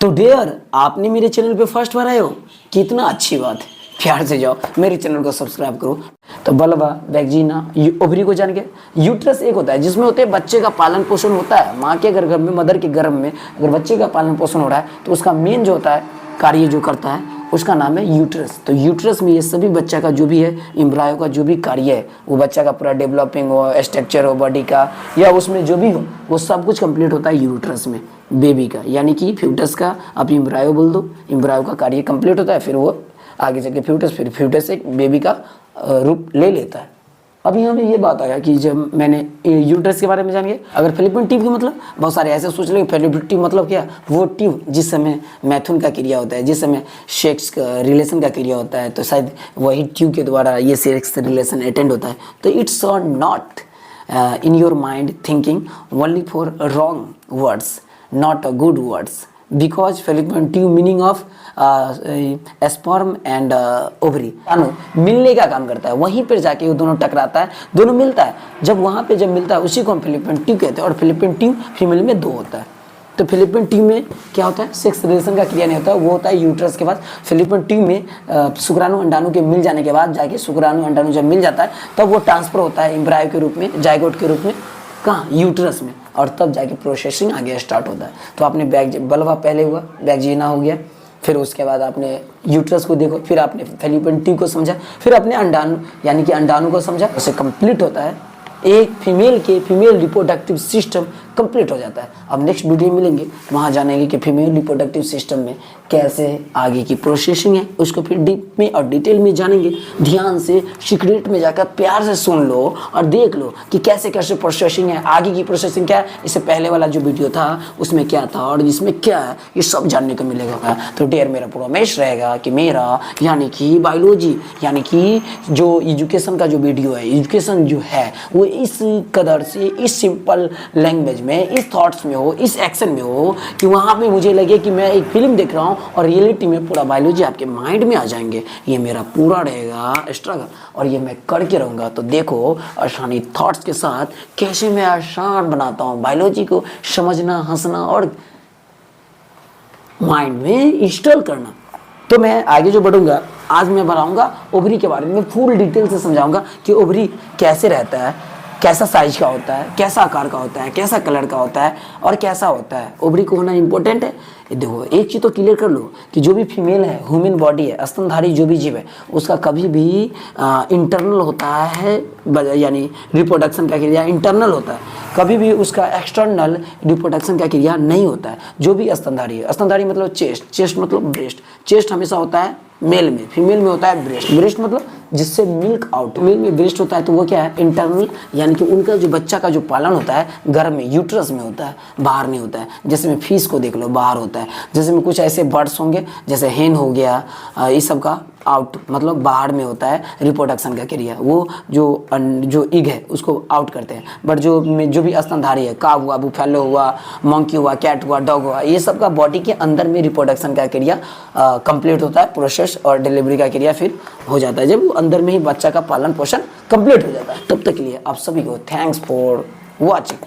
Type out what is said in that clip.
तो डियर, आपने मेरे चैनल पे फर्स्ट बार आए हो, कितना अच्छी बात है। प्यार से जाओ मेरे चैनल को सब्सक्राइब करो। तो बलवा वैगिना ओवरी को जान के, यूट्रस एक होता है जिसमें होते हैं बच्चे का पालन पोषण होता है। माँ के गर्भ में, मदर के गर्भ में अगर बच्चे का पालन पोषण हो रहा है तो उसका मेन जो होता है कार्य जो करता है उसका नाम है यूट्रस। तो यूट्रस में ये सभी बच्चा का जो भी है, एम्ब्रायो का जो भी कार्य है, वो बच्चा का पूरा डेवलपिंग हो, स्ट्रक्चर हो बॉडी का, या उसमें जो भी हो, वो सब कुछ कंप्लीट होता है यूट्रस में बेबी का, यानी कि फ्यूटस का। आप एम्ब्रायो बोल दो, एम्ब्रायो का कार्य कंप्लीट होता है, फिर वो आगे चल के फ्यूटस, फिर फ्यूटस एक बेबी का रूप ले लेता है। अब यहाँ पे ये बात आया कि जब मैंने यूट्रस के बारे में जान गया, अगर फेलोपियन ट्यूब की मतलब बहुत सारे ऐसे सोच रहे फेलोपियन ट्यूब मतलब क्या, वो ट्यूब जिस समय मैथुन का क्रिया होता है, जिस समय सेक्स का रिलेशन का क्रिया होता है, तो शायद वही ट्यूब के द्वारा ये सेक्स रिलेशन अटेंड होता है। तो it's not in your mind thinking only for wrong words, not a good words, because fallopian tube meaning of sperm and ovary मिलने का काम करता है। वहीं पर जाके वो दोनों टकराता है, दोनों मिलता है। जब वहाँ पे जब मिलता है उसी को हम फेलोपियन ट्यूब कहते हैं। और फेलोपियन ट्यूब फीमेल में 2 होता है। तो फेलोपियन ट्यूब में क्या होता है, सेक्स रिलेशन का क्रिया नहीं होता, वो होता है यूट्रस के पास। फेलोपियन ट्यूब में शुक्राणु अंडाणु के मिल जाने के बाद जाके शुक्राणु अंडाणु जब मिल जाता है तब वो ट्रांसफर होता है एम्ब्रायो के रूप में, जाइगोट के रूप में, कहाँ, यूट्रस में, और तब जाके प्रोसेसिंग आगे स्टार्ट होता है। तो आपने बलवा पहले हुआ, वैगिना हो गया, फिर उसके बाद आपने यूट्रस को देखो, फिर आपने फेलोपियन ट्यूब को समझा, फिर आपने अंडाणु यानी कि अंडाणु को समझा। उससे कंप्लीट होता है एक फीमेल रिप्रोडक्टिव सिस्टम कंप्लीट हो जाता है। अब नेक्स्ट वीडियो मिलेंगे, वहाँ जानेंगे कि फीमेल रिप्रोडक्टिव सिस्टम में कैसे आगे की प्रोसेसिंग है, उसको फिर डीप में और डिटेल में जानेंगे। ध्यान से सीक्रेट में जाकर प्यार से सुन लो और देख लो कि कैसे कैसे प्रोसेसिंग है, आगे की प्रोसेसिंग क्या है। इससे पहले वाला जो वीडियो था उसमें क्या था और इसमें क्या है, ये सब जानने को मिलेगा। तो डेयर मेरा प्रॉमिस रहेगा कि मेरा यानी कि बायोलॉजी यानी कि जो एजुकेशन का जो वीडियो है, एजुकेशन जो है वो इस कदर से, इस सिंपल लैंग्वेज में, इस थॉट्स में हो, इस एक्शन में हो कि वहाँ पे मुझे लगे कि मैं एक फिल्म देख रहा हूँ और रियलिटी में पूरा बायोलॉजी आपके माइंड में आ जाएंगे। ये मेरा पूरा रहेगा स्ट्रगल और ये मैं करके रहूँगा। तो देखो आसानी थॉट्स के साथ कैसे मैं आसान बनाता हूँ बायोलॉजी को समझना, हंसना और माइंड में इंस्टॉल करना। तो मैं आगे जो बढ़ूंगा, आज मैं बढ़ाऊंगा ओवरी के बारे में, फुल डिटेल से समझाऊंगा कि ओवरी कैसे रहता है, कैसा साइज का होता है, कैसा आकार का होता है, कैसा कलर का होता है और कैसा होता है। ओवरी को होना इंपॉर्टेंट है। देखो एक चीज़ तो क्लियर कर लो कि जो भी फीमेल है, ह्यूमन बॉडी है, स्तनधारी जो भी जीव है, उसका कभी भी इंटरनल होता है, यानी रिप्रोडक्शन का क्रिया इंटरनल होता है, कभी भी उसका एक्सटर्नल रिप्रोडक्शन का क्रिया नहीं होता है। जो भी स्तनधारी है, स्तनधारी मतलब चेस्ट, चेस्ट मतलब ब्रेस्ट, चेस्ट हमेशा होता है मेल में, फीमेल में होता है ब्रेस्ट, ब्रेस्ट मतलब जिससे मिल्क आउट, मेल में ब्रेस्ट होता है। तो वो क्या है, इंटरनल, यानी कि उनका जो बच्चा का जो पालन होता है गर्भ में, यूट्रस में होता है, बाहर नहीं होता है। जैसे में फिश को देख लो, बाहर होता है। जैसे में कुछ ऐसे बर्ड्स होंगे जैसे हेन हो गया, इस सब का आउट मतलब बाहर में होता है रिप्रोडक्शन का क्रिया, वो जो इग है उसको आउट करते हैं। बट जो भी स्तनधारी है, काव हुआ, बुफेलो हुआ, मंकी हुआ, कैट हुआ, डॉग हुआ, ये सब का बॉडी के अंदर में रिप्रोडक्शन का क्रिया कंप्लीट होता है, प्रोसेस और डिलीवरी का क्रिया फिर हो जाता है जब वो अंदर में ही बच्चा का पालन पोषण कंप्लीट हो जाता है। तब तक के लिए आप सभी को थैंक्स फॉर वॉचिंग।